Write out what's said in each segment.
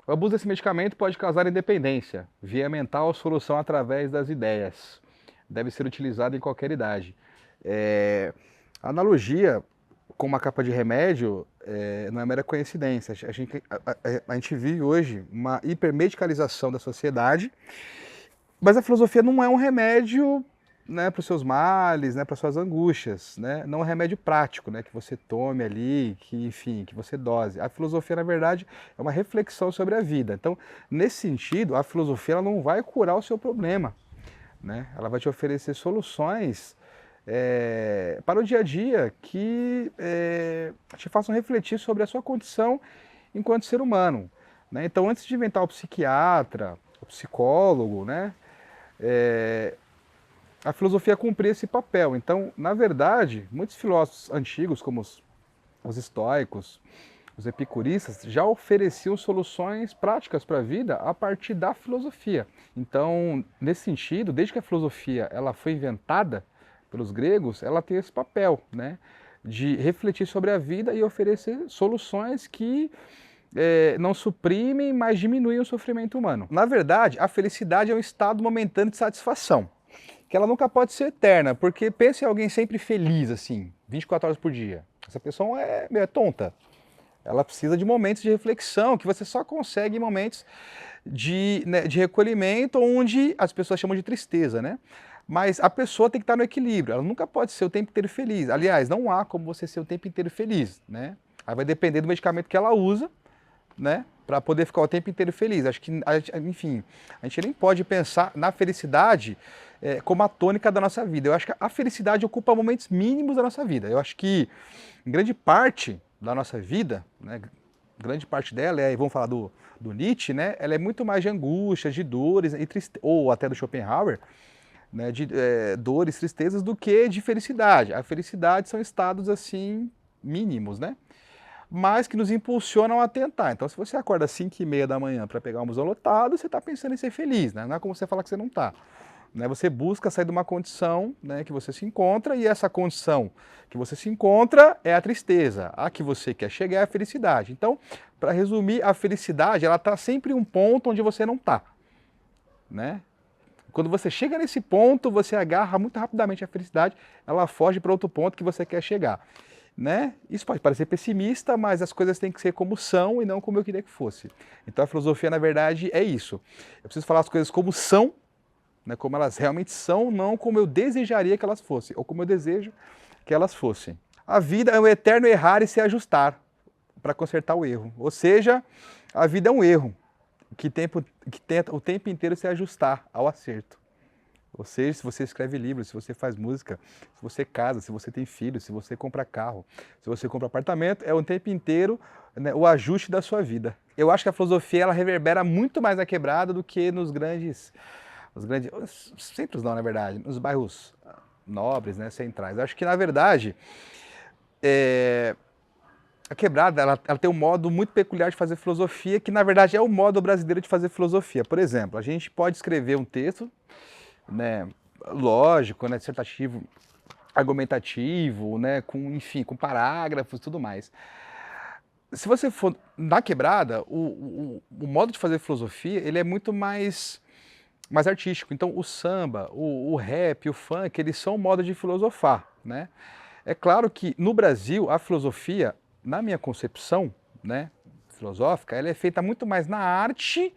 O abuso desse medicamento pode causar independência, via mental, solução através das ideias. Deve ser utilizado em qualquer idade. A analogia com uma capa de remédio não é mera coincidência. A gente vive hoje uma hipermedicalização da sociedade, mas a filosofia não é um remédio, né, para os seus males, né, para as suas angústias, né? Não é um remédio prático, né, que você tome ali, que, enfim, que você dose. A filosofia, na verdade, é uma reflexão sobre a vida. Então, nesse sentido, a filosofia ela não vai curar o seu problema, né? Ela vai te oferecer soluções para o dia a dia que te façam refletir sobre a sua condição enquanto ser humano, né? Então, antes de inventar o psiquiatra, o psicólogo, né, a filosofia cumpria esse papel. Então, na verdade, muitos filósofos antigos, como os estoicos, os epicuristas, já ofereciam soluções práticas para a vida a partir da filosofia. Então, nesse sentido, desde que a filosofia ela foi inventada pelos gregos, ela tem esse papel, né, de refletir sobre a vida e oferecer soluções que não suprimem, mas diminuem o sofrimento humano. Na verdade, a felicidade é um estado momentâneo de satisfação, que ela nunca pode ser eterna, porque pense em alguém sempre feliz, assim, 24 horas por dia. Essa pessoa é tonta. Ela precisa de momentos de reflexão, que você só consegue em momentos de recolhimento, onde as pessoas chamam de tristeza, né? Mas a pessoa tem que estar no equilíbrio, ela nunca pode ser o tempo inteiro feliz. Aliás, não há como você ser o tempo inteiro feliz, né? Aí vai depender do medicamento que ela usa, né, para poder ficar o tempo inteiro feliz. Acho que, enfim, a gente nem pode pensar na felicidade como a tônica da nossa vida. Eu acho que a felicidade ocupa momentos mínimos da nossa vida. Eu acho que grande parte da nossa vida, né, grande parte dela, vamos falar do Nietzsche, né, ela é muito mais de angústias, de dores, ou até do Schopenhauer, né, de dores, tristezas, do que de felicidade. A felicidade são estados assim mínimos, né? Mas que nos impulsionam a tentar. Então, se você acorda às 5h30 da manhã para pegar um busão lotado, você está pensando em ser feliz, né? Não é como você falar que você não está. Né? Você busca sair de uma condição, né, que você se encontra, e essa condição que você se encontra é a tristeza. A que você quer chegar é a felicidade. Então, para resumir, a felicidade ela está sempre em um ponto onde você não está, né? Quando você chega nesse ponto, você agarra muito rapidamente a felicidade, ela foge para outro ponto que você quer chegar. Né? Isso pode parecer pessimista, mas as coisas têm que ser como são e não como eu queria que fosse. Então a filosofia, na verdade, é isso. Eu preciso falar as coisas como são, né, como elas realmente são, não como eu desejaria que elas fossem, ou como eu desejo que elas fossem. A vida é um eterno errar e se ajustar para consertar o erro. Ou seja, a vida é um erro que tenta o tempo inteiro se ajustar ao acerto. Ou seja, se você escreve livros, se você faz música, se você casa, se você tem filhos, se você compra carro, se você compra apartamento, é o tempo inteiro, né, o ajuste da sua vida. Eu acho que a filosofia ela reverbera muito mais na quebrada do que nos os centros não, na verdade, nos bairros nobres, né, centrais. Eu acho que, na verdade, a quebrada ela tem um modo muito peculiar de fazer filosofia, que, na verdade, é o modo brasileiro de fazer filosofia. Por exemplo, a gente pode escrever um texto, né, lógico, né, dissertativo, argumentativo, né, enfim, com parágrafos e tudo mais. Se você for na quebrada, o modo de fazer filosofia ele é muito mais artístico. Então o samba, o rap, o funk, eles são um modo de filosofar, né? É claro que no Brasil a filosofia, na minha concepção, né, filosófica, ela é feita muito mais na arte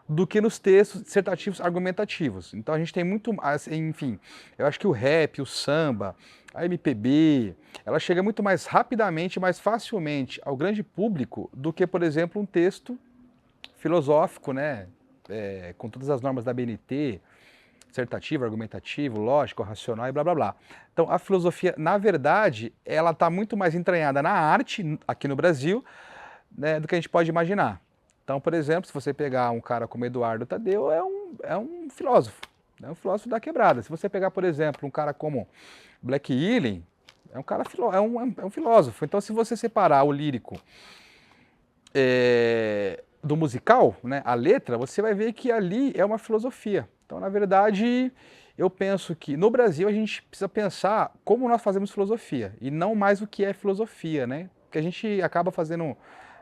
do que nos textos dissertativos argumentativos. Então a gente tem muito, enfim, eu acho que o rap, o samba, a MPB, ela chega muito mais rapidamente, mais facilmente ao grande público do que, por exemplo, um texto filosófico, né, com todas as normas da BNT, dissertativo, argumentativo, lógico, racional e blá blá blá. Então a filosofia, na verdade, ela está muito mais entranhada na arte aqui no Brasil, né, do que a gente pode imaginar. Então, por exemplo, se você pegar um cara como Eduardo Tadeu, é um filósofo, é um filósofo da quebrada. Se você pegar, por exemplo, um cara como Black Healing, é um cara é um filósofo. Então, se você separar o lírico do musical, né, a letra, você vai ver que ali é uma filosofia. Então, na verdade, eu penso que no Brasil a gente precisa pensar como nós fazemos filosofia e não mais o que é filosofia, né? Porque a gente acaba fazendo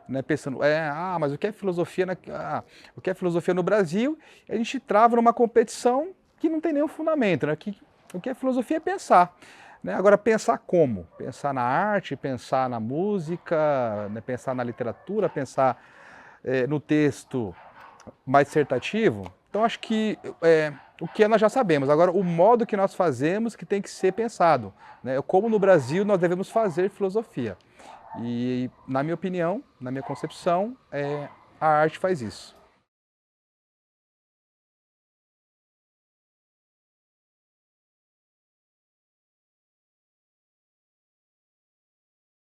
né, pensando, mas o que é filosofia, o que é filosofia no Brasil? E a gente trava numa competição que não tem nenhum fundamento, né? O que é filosofia é pensar. Né? Agora, pensar como? Pensar na arte, pensar na música, né? Pensar na literatura, pensar no texto mais dissertativo. Então, acho que o que nós já sabemos. Agora, o modo que nós fazemos que tem que ser pensado. Né? Como no Brasil nós devemos fazer filosofia. E, na minha opinião, na minha concepção, a arte faz isso.